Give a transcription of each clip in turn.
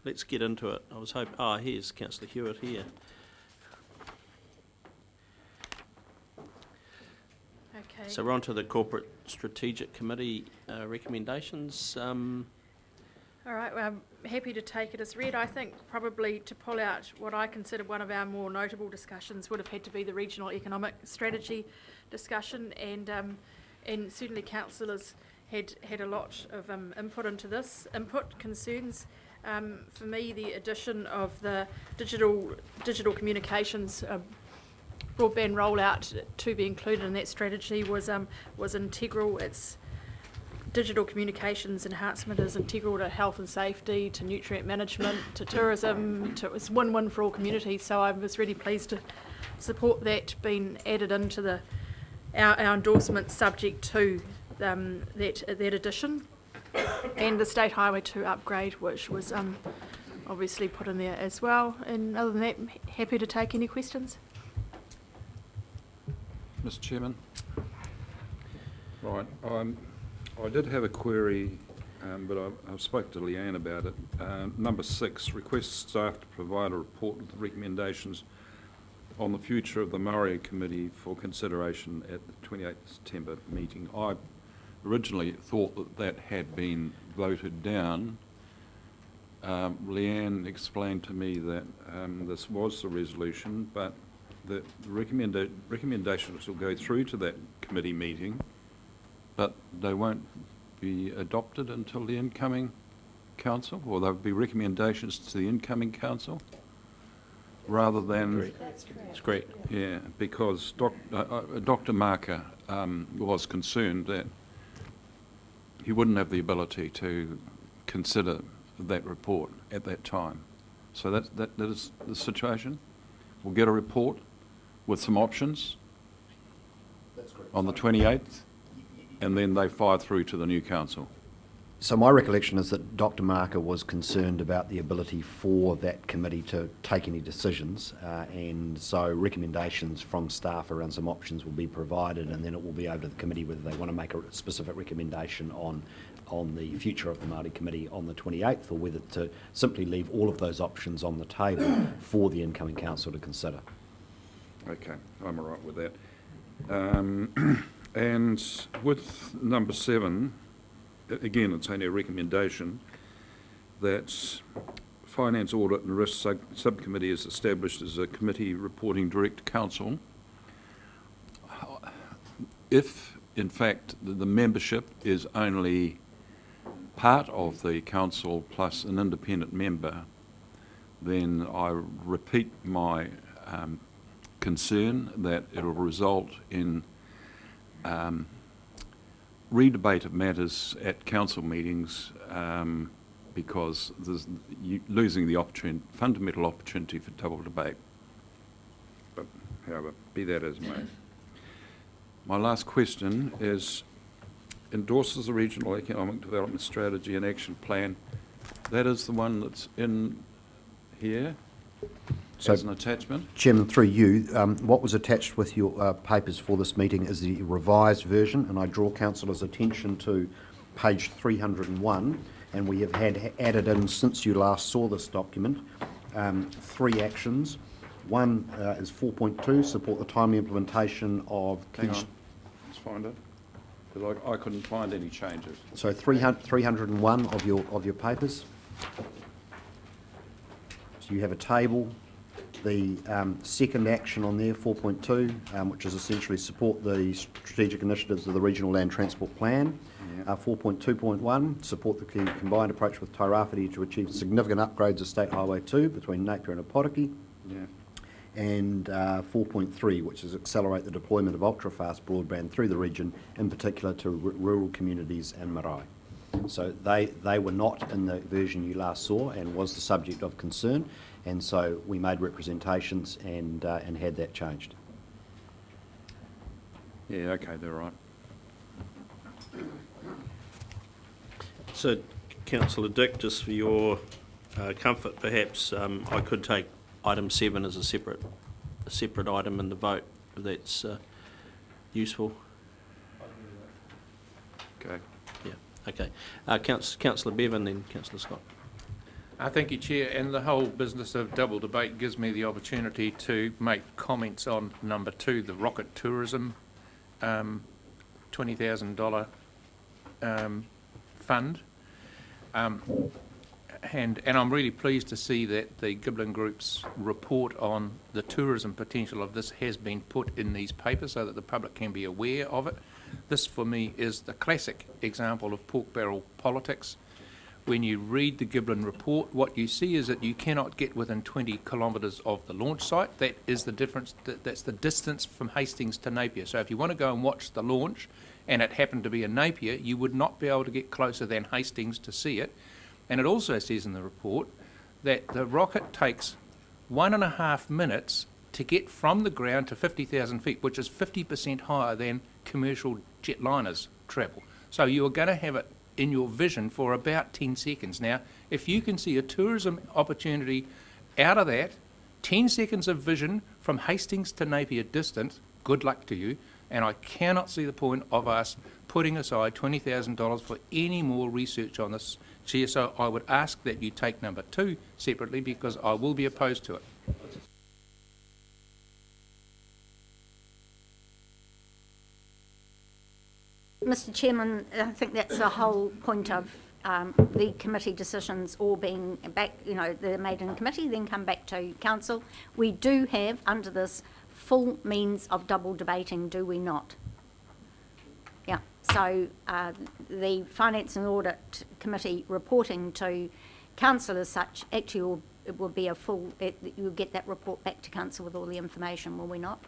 let's get into it. I was hoping, here's Councillor Hewitt here. Okay. So we're on to the Corporate Strategic Committee recommendations. All right, well, I'm happy to take it as read. I think probably to pull out what I consider one of our more notable discussions would have had to be the regional economic strategy discussion, and certainly councillors had a lot of input into this. Input concerns, for me, the addition of the digital communications broadband rollout to be included in that strategy was integral. It's digital communications enhancement is integral to health and safety, to nutrient management, to tourism. It's win-win for all communities. So I was really pleased to support that being added into our endorsement, subject to that addition, and the State Highway 2 upgrade, which was obviously put in there as well. And other than that, I'm happy to take any questions. Mr. Chairman. Right. I did have a query, but I've spoken to Leanne about it. Number 6, requests staff to provide a report with recommendations on the future of the Maori Committee for consideration at the 28th September meeting. I originally thought that had been voted down. Leanne explained to me that this was the resolution, but the recommendations will go through to that committee meeting, but they won't be adopted until the incoming council, or there'll be recommendations to the incoming council rather than... It's great. Yeah, because Dr. Marker was concerned that he wouldn't have the ability to consider that report at that time. So that is the situation. We'll get a report with some options on the 28th, and then they fire through to the new council. So my recollection is that Dr. Marker was concerned about the ability for that committee to take any decisions, and so recommendations from staff around some options will be provided, and then it will be over to the committee whether they want to make a specific recommendation on the future of the Māori Committee on the 28th, or whether to simply leave all of those options on the table for the incoming council to consider. Okay, I'm all right with that. And with number 7, again, it's only a recommendation that Finance, Audit and Risk Subcommittee is established as a committee reporting direct to Council. If, in fact, the membership is only part of the Council plus an independent member, then I repeat my concern that it will result in re-debate of matters at council meetings because there's losing the fundamental opportunity for double debate. But however, be that as may. My last question is, endorses the Regional Economic Development Strategy and Action Plan. That is the one that's in here as an attachment? Chairman, through you, what was attached with your papers for this meeting is the revised version, and I draw councillors' attention to page 301, and we have had added in, since you last saw this document, 3 actions. One is 4.2, support the timely implementation of... Hang on, let's find it, because I couldn't find any changes. So 301 of your papers. So you have a table. The second action on there, 4.2, which is essentially support the strategic initiatives of the Regional Land Transport Plan. 4.2.1, support the combined approach with Tairāwhiti to achieve significant upgrades of State Highway 2 between Napier and Opotiki. Yeah. And 4.3, which is accelerate the deployment of ultra-fast broadband through the region, in particular to rural communities and marae. So they were not in the version you last saw and was the subject of concern, and so we made representations and had that changed. Yeah, okay, they're right. So, Councillor Dick, just for your comfort, perhaps I could take item 7 as a separate item in the vote, if that's useful. Okay. Yeah. Okay. Councillor Bevan, then Councillor Scott. Thank you, Chair. And the whole business of double debate gives me the opportunity to make comments on number 2, the rocket tourism $20,000 fund. And I'm really pleased to see that the Giblin Group's report on the tourism potential of this has been put in these papers so that the public can be aware of it. This, for me, is the classic example of pork barrel politics. When you read the Giblin report, what you see is that you cannot get within 20 kilometres of the launch site. That is the difference. That's the distance from Hastings to Napier. So if you want to go and watch the launch, and it happened to be in Napier, you would not be able to get closer than Hastings to see it. And it also says in the report that the rocket takes 1.5 minutes to get from the ground to 50,000 feet, which is 50% higher than commercial jetliners travel. So you are going to have it in your vision for about 10 seconds. Now, if you can see a tourism opportunity out of that, 10 seconds of vision from Hastings to Napier distance, good luck to you. And I cannot see the point of us putting aside $20,000 for any more research on this, Chair. So I would ask that you take number 2 separately, because I will be opposed to it. Mr. Chairman, I think that's the whole point of the committee decisions all being back, they're made in committee, then come back to council. We do have, under this, full means of double debating, do we not? Yeah, so the Finance and Audit Committee reporting to council as such, actually it will be a full, you'll get that report back to council with all the information, will we not?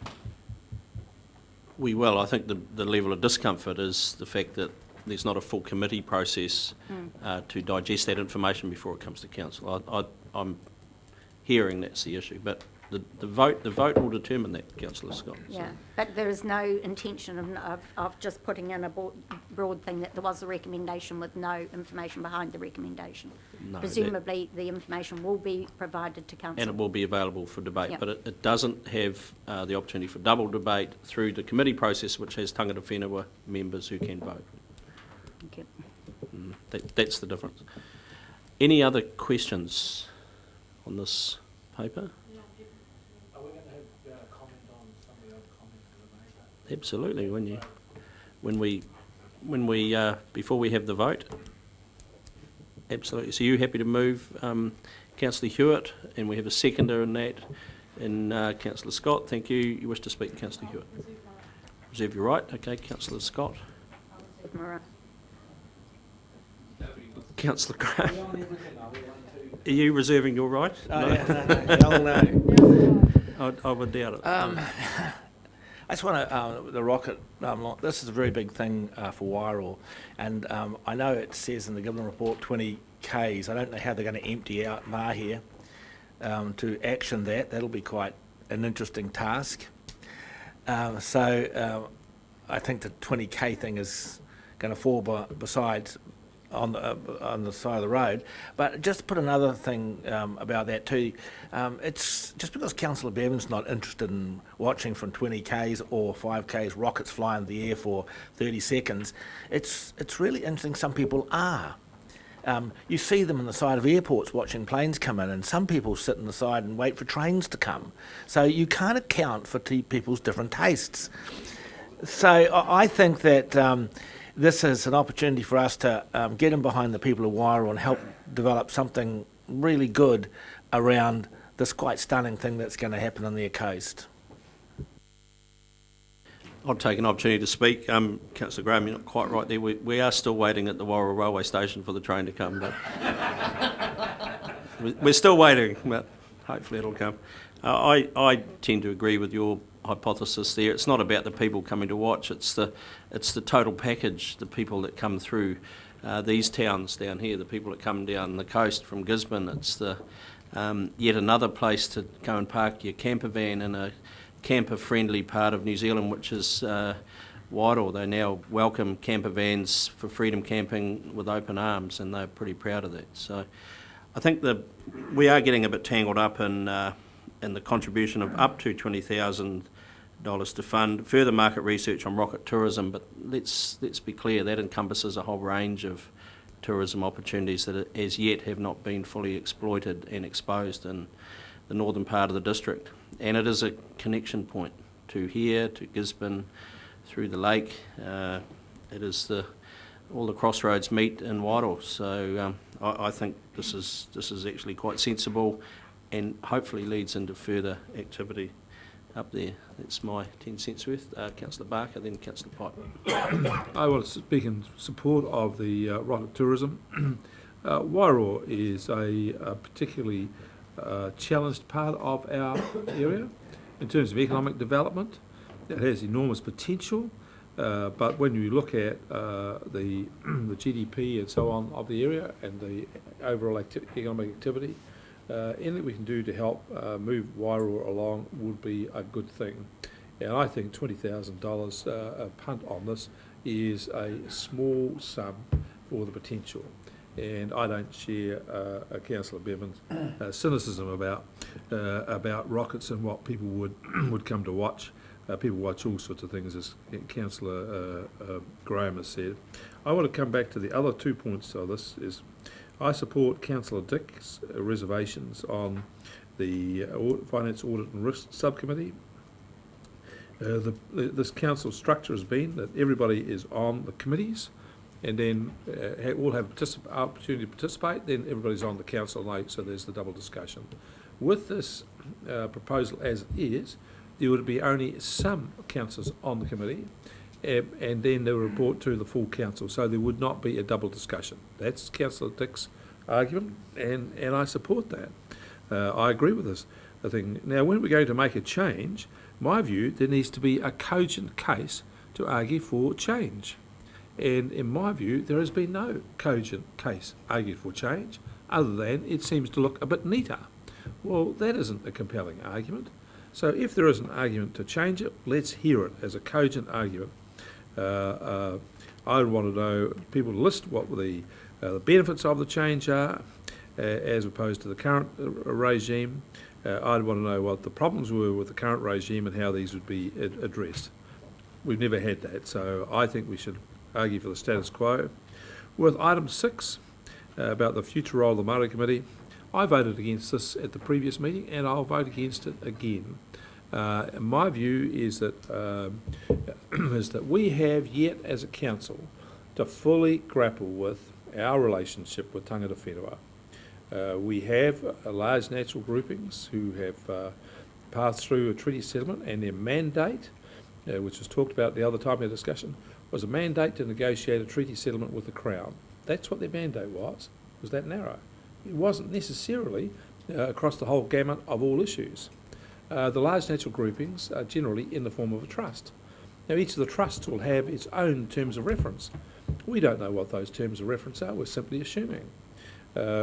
We will. I think the level of discomfort is the fact that there's not a full committee process to digest that information before it comes to council. I'm hearing that's the issue, but the vote will determine that, Councillor Scott. Yeah, but there is no intention of just putting in a broad thing that there was a recommendation with no information behind the recommendation. No, presumably the information will be provided to council. And it will be available for debate, Yep. but it doesn't have the opportunity for double debate through the committee process, which has tangata whenua members who can vote. Thank you. That's the difference. Any other questions on this paper? Are we going to have a comment on some of the other comments that are made? Absolutely. When we before we have the vote. Absolutely. So you happy to move, Councillor Hewitt, and we have a seconder in that, and Councillor Scott. Thank you. You wish to speak, Councillor Hewitt? Reserve your right. Okay, Councillor Scott. Councillor Graham. Are you reserving your right? No. I would doubt it. I just want to, the rocket, this is a very big thing for Wairoa, and I know it says in the Giblin report 20 Ks. I don't know how they're going to empty out Mahia to action that. That'll be quite an interesting task. So I think the 20K thing is going to fall beside on the side of the road. But just to put another thing about that too, it's just because Councillor Bevan's not interested in watching from 20 Ks or 5 Ks rockets fly in the air for 30 seconds, it's really interesting some people are. You see them on the side of airports watching planes come in, and some people sit on the side and wait for trains to come. So you can't account for people's different tastes. So I think that this is an opportunity for us to get in behind the people of Wairoa and help develop something really good around this quite stunning thing that's going to happen on their coast. I'll take an opportunity to speak. Councillor Graham, you're not quite right there. We are still waiting at the Wairoa railway station for the train to come, but we're still waiting, but hopefully it'll come. I tend to agree with your hypothesis there. It's not about the people coming to watch, it's the total package, the people that come through these towns down here, the people that come down the coast from Gisborne. It's the yet another place to go and park your camper van in a camper-friendly part of New Zealand, which is Wairoa. They now welcome camper vans for freedom camping with open arms, and they're pretty proud of that. So I think we are getting a bit tangled up in the contribution of up to $20,000 to fund further market research on rocket tourism, but let's be clear, that encompasses a whole range of tourism opportunities that as yet have not been fully exploited and exposed in the northern part of the district. And it is a connection point to here, to Gisborne, through the lake. It is all the crossroads meet in Wairoa. So I think this is actually quite sensible, and hopefully leads into further activity up there. That's my 10 cents worth. Councillor Barker, then Councillor Pipe. I want to speak in support of the rocket tourism. Wairoa is a particularly challenged part of our area in terms of economic development. It has enormous potential, but when you look at the GDP and so on of the area and the overall economic activity, anything we can do to help move Wairoa along would be a good thing. And I think $20,000 a punt on this is a small sum for the potential. And I don't share Councillor Bevan's cynicism about rockets and what people would come to watch. People watch all sorts of things, as Councillor Graham has said. I want to come back to the other 2 points of this. Is I support Councillor Dick's reservations on the Finance Audit and Risk Subcommittee. This council structure has been that everybody is on the committees, and then all have opportunity to participate, then everybody's on the council, so there's the double discussion. With this proposal as it is, there would be only some councillors on the committee, and then they would report to the full council, so there would not be a double discussion. That's Councillor Dick's argument, and I support that. I agree with this thing. Now, when we're going to make a change, my view, there needs to be a cogent case to argue for change. And in my view, there has been no cogent case argued for change, other than it seems to look a bit neater. Well, that isn't a compelling argument. So if there is an argument to change it, let's hear it as a cogent argument. I would want to know people to list what the benefits of the change are, as opposed to the current regime. I'd want to know what the problems were with the current regime and how these would be addressed. We've never had that, so I think we should argue for the status quo. With item 6, about the future role of the Māori Committee, I voted against this at the previous meeting, and I'll vote against it again. My view is that we have yet as a council to fully grapple with our relationship with tangata whenua. We have large natural groupings who have passed through a treaty settlement, and their mandate, which was talked about the other time in the discussion, was a mandate to negotiate a treaty settlement with the Crown. That's what their mandate was that narrow. It wasn't necessarily across the whole gamut of all issues. The large natural groupings are generally in the form of a trust. Now, each of the trusts will have its own terms of reference. We don't know what those terms of reference are, we're simply assuming.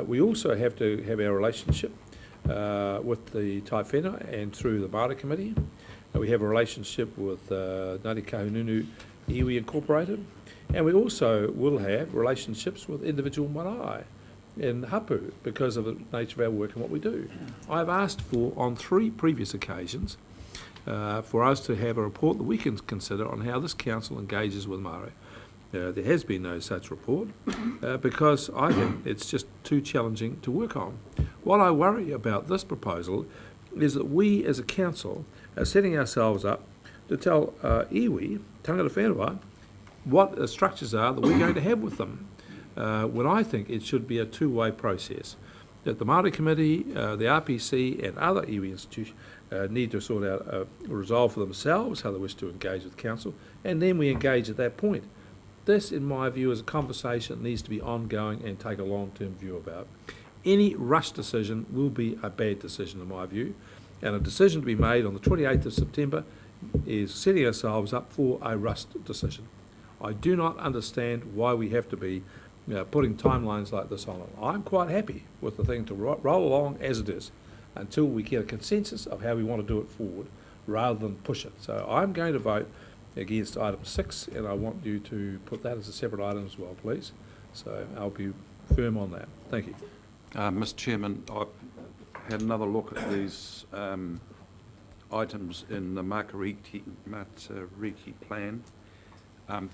We also have to have our relationship with the Tai Whenua and through the Māori Committee. We have a relationship with Ngāti Kahungunu Iwi Incorporated, and we also will have relationships with individual marae in Hapu because of the nature of our work and what we do. I've asked for, on 3 previous occasions, for us to have a report that we can consider on how this council engages with Māori. There has been no such report because I think it's just too challenging to work on. What I worry about this proposal is that we as a council are setting ourselves up to tell iwi, tangata whenua, what the structures are that we're going to have with them. When I think it should be a two-way process. That the Māori Committee, the RPC and other iwi institutions need to sort out a resolve for themselves how they wish to engage with Council, and then we engage at that point. This, in my view, is a conversation that needs to be ongoing and take a long-term view about. Any rush decision will be a bad decision, in my view, and a decision to be made on the 28th of September is setting ourselves up for a rushed decision. I do not understand why we have to be putting timelines like this on it. I'm quite happy with the thing to roll along as it is until we get a consensus of how we want to do it forward rather than push it. So I'm going to vote against item 6, and I want you to put that as a separate item as well, please. So I'll be firm on that. Thank you. Mr. Chairman, I've had another look at these items in the Matariki plan.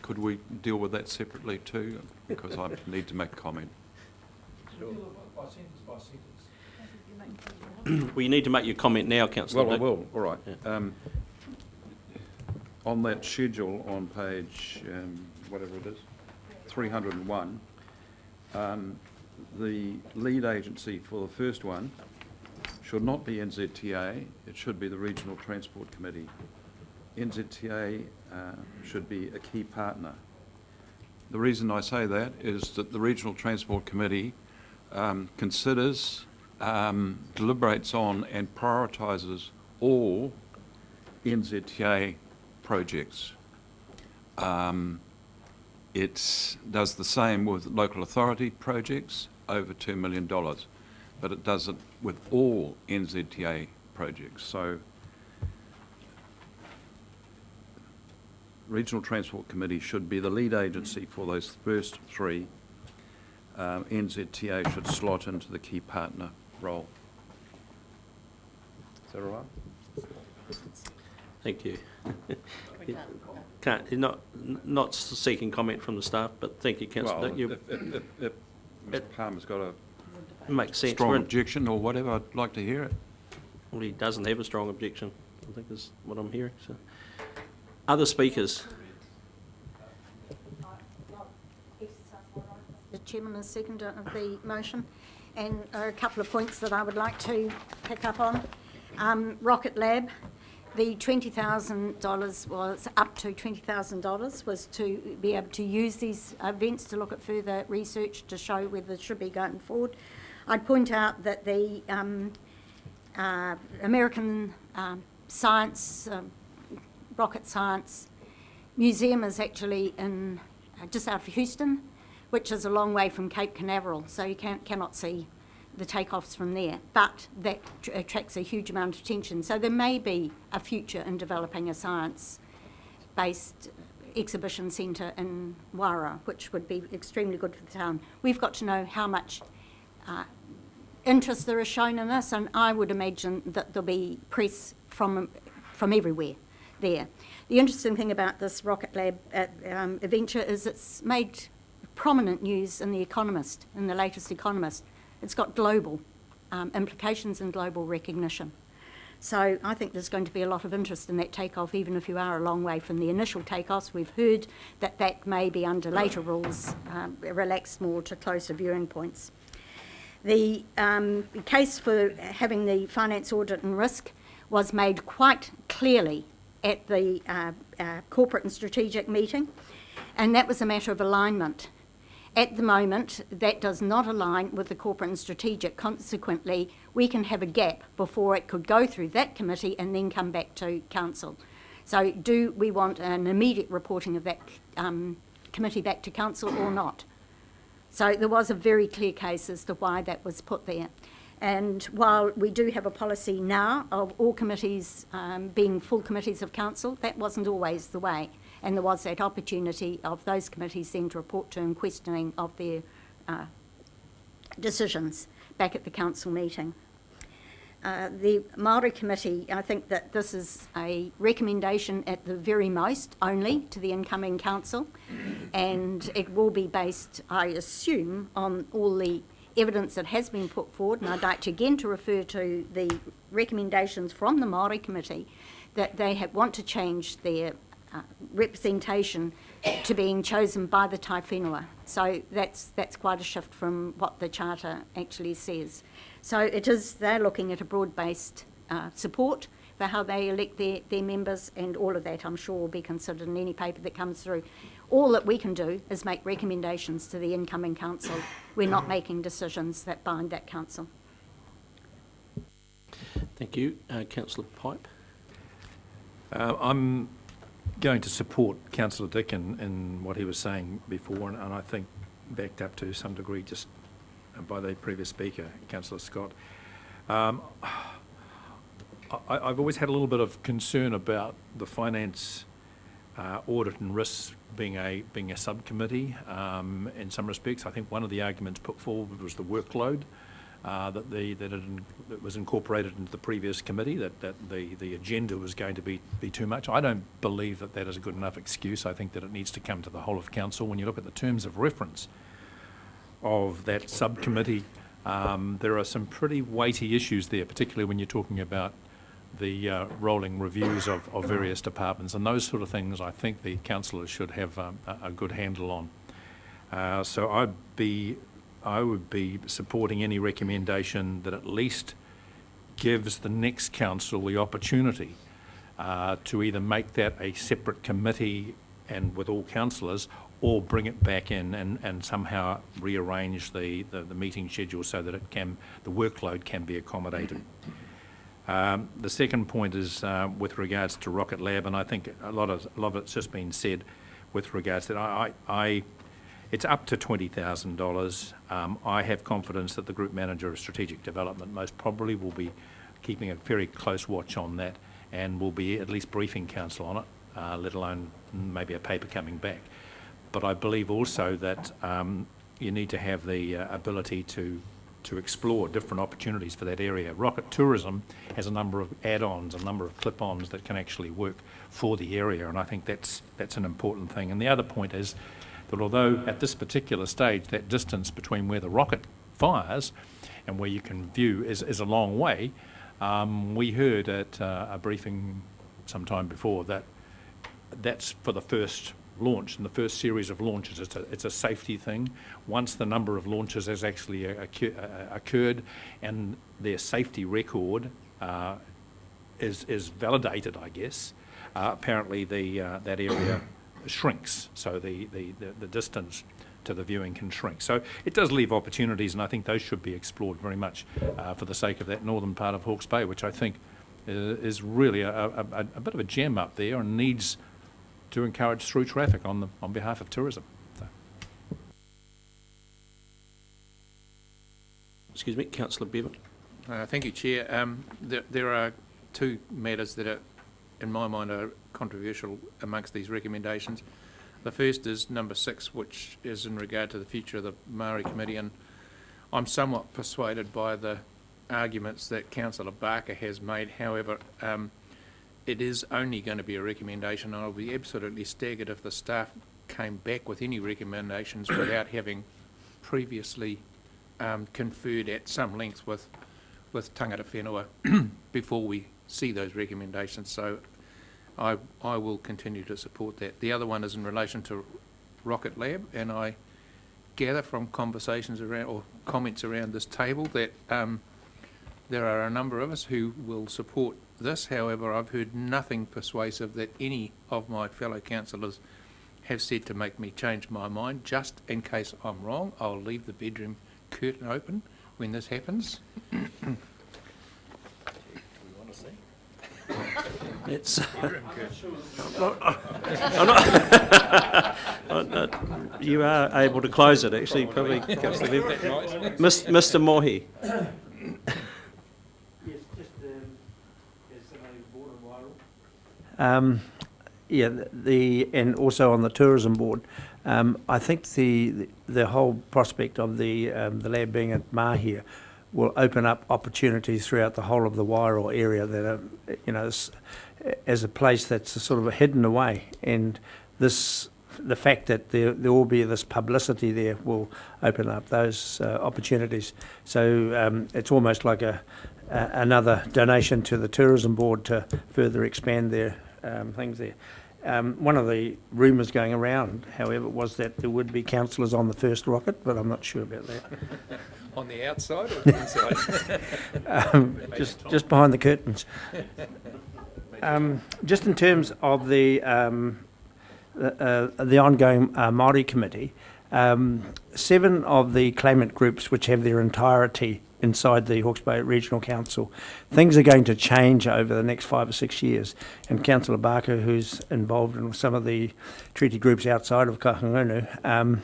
Could we deal with that separately too? Because I need to make a comment. Well, you need to make your comment now, councillor Well, I Dick. will, all right. Yeah. On that schedule on page, whatever it is, 301, the lead agency for the first one should not be NZTA, it should be the Regional Transport Committee. NZTA should be a key partner. The reason I say that is that the Regional Transport Committee considers, deliberates on and prioritises all NZTA projects. It does the same with local authority projects over $2 million, but it does it with all NZTA projects. So Regional Transport Committee should be the lead agency for those first three. NZTA should slot into the key partner role. Is that all right? Thank you. You're not seeking comment from the staff, but thank you, councillor Well, Dick. You- if Mr Palmer's got a It makes sense. strong We're in- objection or whatever, I'd like to hear it. Well, he doesn't have a strong objection, I think is what I'm hearing. So, other speakers? The chairman is seconder of the motion, and a couple of points that I would like to pick up on. Rocket Lab, the $20,000 was up to $20,000 was to be able to use these events to look at further research to show whether it should be going forward. I'd point out that the American Science, Rocket Science Museum is actually in just out of Houston, which is a long way from Cape Canaveral, so you cannot see the takeoffs from there, but that attracts a huge amount of attention. So there may be a future in developing a science-based exhibition centre in Wairau, which would be extremely good for the town. We've got to know how much interest there is shown in this, and I would imagine that there'll be press from everywhere there. The interesting thing about this Rocket Lab adventure is it's made prominent news in The Economist, in the latest Economist. It's got global implications and global recognition. So I think there's going to be a lot of interest in that takeoff, even if you are a long way from the initial takeoffs. We've heard that that may be under later rules, relaxed more to closer viewing points. The case for having the finance audit and risk was made quite clearly at the corporate and strategic meeting, and that was a matter of alignment. At the moment, that does not align with the corporate and strategic. Consequently, we can have a gap before it could go through that committee and then come back to council. So do we want an immediate reporting of that committee back to council or not? So there was a very clear case as to why that was put there. And while we do have a policy now of all committees being full committees of council, that wasn't always the way. And there was that opportunity of those committees then to report to and questioning of their decisions back at the council meeting. The Māori committee, I think that this is a recommendation at the very most only to the incoming council, and it will be based, I assume, on all the evidence that has been put forward, and I'd like to again to refer to the recommendations from the Māori committee that they want to change their representation to being chosen by the tai whenua. So that's quite a shift from what the charter actually says. So it is, they're looking at a broad-based support for how they elect their members, and all of that I'm sure will be considered in any paper that comes through. All that we can do is make recommendations to the incoming council. We're not making decisions that bind that council. Thank you. Councillor Pipe. I'm going to support Councillor Dick in what he was saying before, and I think backed up to some degree just by the previous speaker, Councillor Scott. I've always had a little bit of concern about the finance audit and risk being a subcommittee in some respects. I think one of the arguments put forward was the workload that it was incorporated into the previous committee, that the agenda was going to be too much. I don't believe that is a good enough excuse. I think that it needs to come to the whole of council. When you look at the terms of reference of that subcommittee, there are some pretty weighty issues there, particularly when you're talking about the rolling reviews of various departments, and those sort of things I think the councillors should have a good handle on. So I would be supporting any recommendation that at least gives the next council the opportunity to either make that a separate committee and with all councillors, or bring it back in and somehow rearrange the meeting schedule so that the workload can be accommodated. The second point is with regards to Rocket Lab, and I think a lot of it's just been said with regards to that. It's up to $20,000. I have confidence that the Group Manager of Strategic Development most probably will be keeping a very close watch on that and will be at least briefing council on it, let alone maybe a paper coming back. But I believe also that you need to have the ability to explore different opportunities for that area. Rocket Tourism has a number of add-ons, a number of clip-ons that can actually work for the area, and I think that's an important thing. And the other point is that although at this particular stage that distance between where the rocket fires and where you can view is a long way, we heard at a briefing sometime before that that's for the first launch and the first series of launches. It's a safety thing. Once the number of launches has actually occurred and their safety record is validated, I guess, apparently that area shrinks, so the distance to the viewing can shrink. So it does leave opportunities, and I think those should be explored very much for the sake of that northern part of Hawke's Bay, which I think is really a bit of a gem up there and needs to encourage through traffic on behalf of tourism. So. Excuse me, Councillor Bevan. Thank you, Chair. There are two matters that are, in my mind, are controversial amongst these recommendations. The first is number 6, which is in regard to the future of the Māori Committee, and I'm somewhat persuaded by the arguments that Councillor Barker has made. However, it is only going to be a recommendation, and I'll be absolutely staggered if the staff came back with any recommendations without having previously conferred at some length with tangata whenua before we see those recommendations. So I will continue to support that. The other one is in relation to Rocket Lab, and I gather from conversations around or comments around this table that there are a number of us who will support this. However, I've heard nothing persuasive that any of my fellow councillors have said to make me change my mind. Just in case I'm wrong, I'll leave the bedroom curtain open when this happens. It's. You are able to close it, actually, probably, Councillor Bevan. Mr. Mohi. And also on the tourism board, I think the whole prospect of the lab being at Mahia will open up opportunities throughout the whole of the Wairau area that are, as a place that's sort of hidden away, and the fact that there will be this publicity there will open up those opportunities. So it's almost like another donation to the tourism board to further expand their things there. One of the rumours going around, however, was that there would be councillors on the first rocket, but I'm not sure about that. On the outside or the inside? Just behind the curtains. Just in terms of the ongoing Māori committee, 7 of the claimant groups, which have their entirety inside the Hawke's Bay Regional Council, things are going to change over the next 5 or 6 years. And Councillor Barker, who's involved in some of the treaty groups outside of Kahungunu,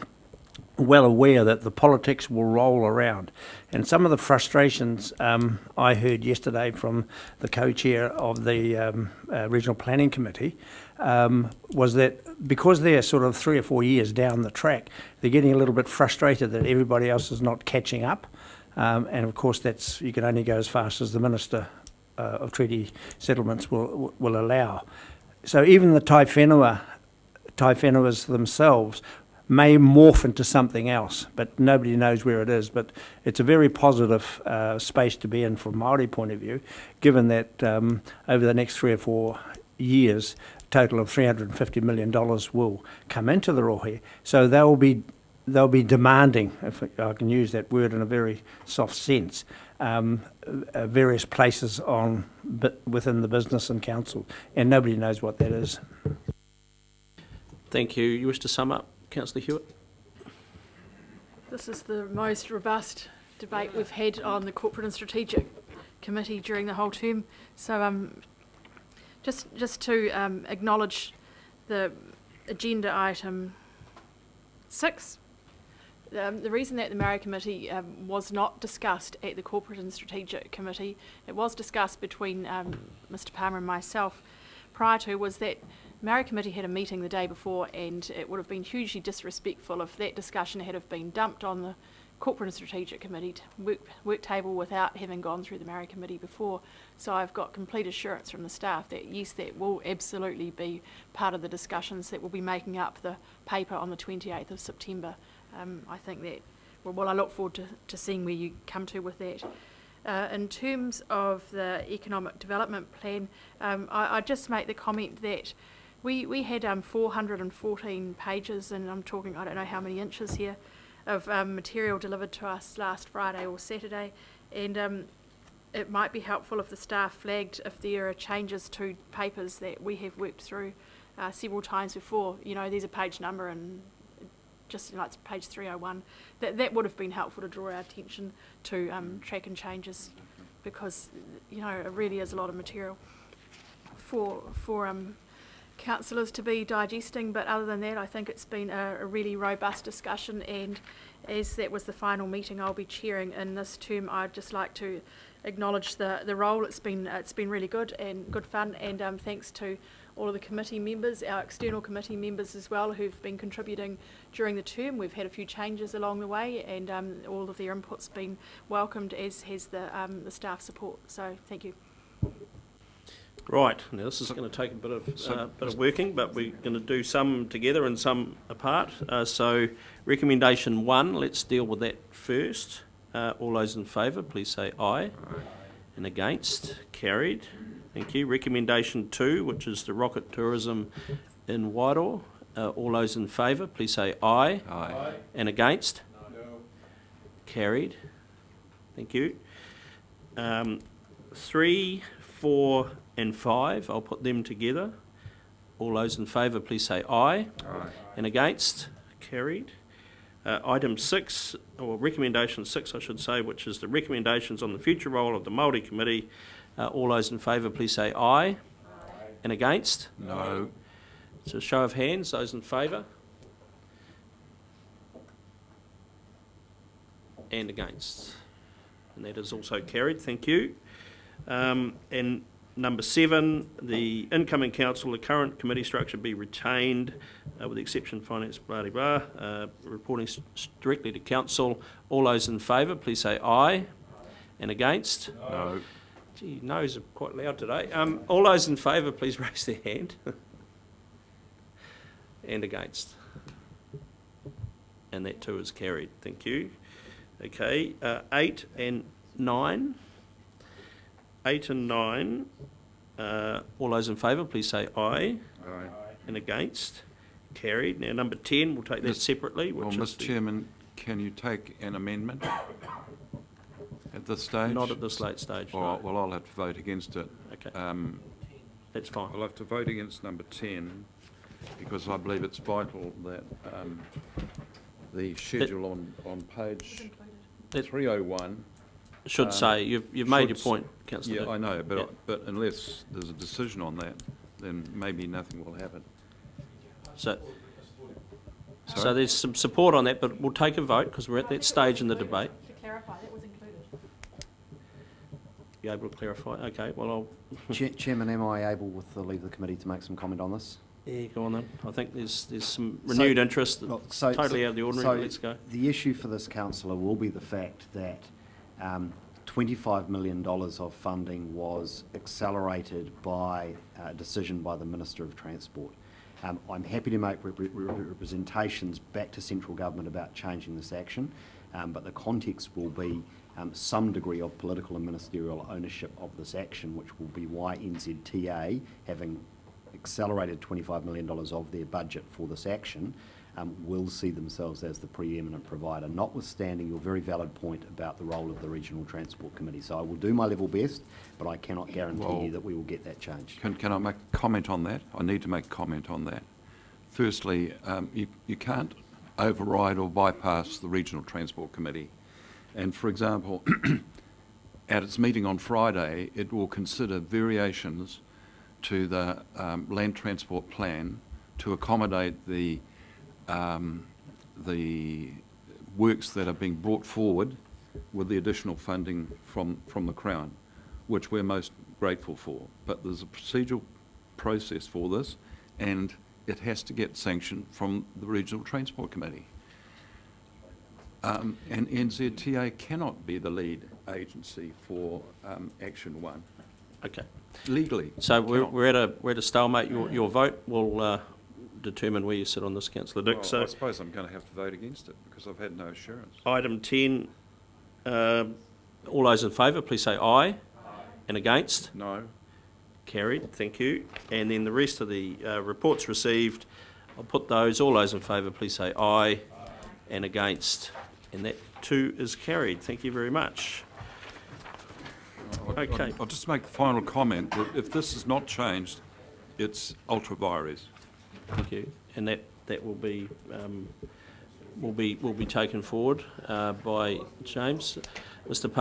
well aware that the politics will roll around. And some of the frustrations I heard yesterday from the co-chair of the Regional Planning Committee was that because they're sort of 3 or 4 years down the track, they're getting a little bit frustrated that everybody else is not catching up. And of course, you can only go as fast as the Minister of Treaty Settlements will allow. So even the tai whenauas themselves may morph into something else, but nobody knows where it is. But it's a very positive space to be in from Māori point of view, given that over the next 3 or 4 years, a total of $350 million will come into the rohe. So they'll be demanding, if I can use that word in a very soft sense, various places within the business and council, and nobody knows what that is. Thank you. You wish to sum up, Councillor Hewitt? This is the most robust debate we've had on the Corporate and Strategic Committee during the whole term. So just to acknowledge the agenda item 6. The reason that the Maori Committee was not discussed at the Corporate and Strategic Committee, it was discussed between Mr Palmer and myself prior to, was that the Maori Committee had a meeting the day before, and it would have been hugely disrespectful if that discussion had have been dumped on the Corporate and Strategic Committee work table without having gone through the Maori Committee before. So I've got complete assurance from the staff that yes, that will absolutely be part of the discussions that will be making up the paper on the 28th of September. I think that, well, I look forward to seeing where you come to with that. In terms of the economic development plan, I just make the comment that we had 414 pages, and I'm talking, I don't know how many inches here, of material delivered to us last Friday or Saturday, and it might be helpful if the staff flagged if there are changes to papers that we have worked through several times before. You know, there's a page number and just like it's page 301. That would have been helpful to draw our attention to tracking changes, because you know it really is a lot of material for councillors to be digesting. But other than that, I think it's been a really robust discussion, and as that was the final meeting I'll be chairing in this term, I'd just like to acknowledge the role. It's been really good and good fun, and thanks to all of the committee members, our external committee members as well, who've been contributing during the term. We've had a few changes along the way, and all of their input's been welcomed, as has the staff support. So thank you. Right, now this is going to take a bit of working, but we're going to do some together and some apart. So recommendation 1, let's deal with that first. All those in favour, please say aye. Aye. And against, carried. Thank you. Recommendation 2, which is the rocket tourism in Wairoa. All those in favour, please say aye. Aye. And against? No. Carried. Thank you. 3, 4 and 5, I'll put them together. All those in favour, please say aye. Aye. And against? Carried. Item 6, or recommendation 6 I should say, which is the recommendations on the future role of the Māori Committee. All those in favour, please say aye. Aye. And against? No. So show of hands, those in favour. And against. And that is also carried, thank you. And number 7, the incoming council, the current committee structure be retained, with the exception of finance, blah, blah, blah, reporting directly to council. All those in favour, please say aye. And against? No. Gee, no's are quite loud today. All those in favour, please raise their hand. And against. And that too is carried. Thank you. Okay, 8 and 9. 8 and 9. All those in favour, please say aye. Aye. And against. Carried. Now number 10, we'll take that separately. Well, Mr Chairman, can you take an amendment at this stage? Not at this late stage. All right, well, I'll have to vote against it. Okay. That's fine. I'll have to vote against number 10 because I believe it's vital that the schedule on page 301 should say, you've made your point, Councillor. Yeah, I know, but unless there's a decision on that, then maybe nothing will happen. So there's some support on that, but we'll take a vote because we're at that stage in the debate. To clarify, that was included. You able to clarify? Okay, well, I'll... Chairman, am I able, with the leave of the committee, to make some comment on this? Yeah, go on then. I think there's some renewed interest. Totally out of the ordinary. So Let's go. The issue for this councillor will be the fact that $25 million of funding was accelerated by a decision by the Minister of Transport. I'm happy to make representations back to central government about changing this action, but the context will be some degree of political and ministerial ownership of this action, which will be why NZTA, having accelerated $25 million of their budget for this action, will see themselves as the preeminent provider, notwithstanding your very valid point about the role of the Regional Transport Committee. So I will do my level best, but I cannot guarantee you that we will get that change. Can I make a comment on that? I need to make a comment on that. Firstly, you can't override or bypass the Regional Transport Committee. And for example, at its meeting on Friday, it will consider variations to the land transport plan to accommodate the works that are being brought forward with the additional funding from the Crown, which we're most grateful for. But there's a procedural process for this, and it has to get sanctioned from the Regional Transport Committee. And NZTA cannot be the lead agency for Action 1. Okay. Legally. So cannot. we're at a stalemate. Your vote will determine where you sit on this, Councillor Dick. Well, So I suppose I'm going to have to vote against it because I've had no assurance. item 10, all those in favour, please say aye. Aye. And against? No. Carried, thank you. And then the rest of the reports received, I'll put those, all those in favour, please say aye. And against. And that too is carried. Thank you very much. Okay. I'll just make the final comment that if this is not changed, it's ultra vires. Thank you. And that will be taken forward by James. Mr.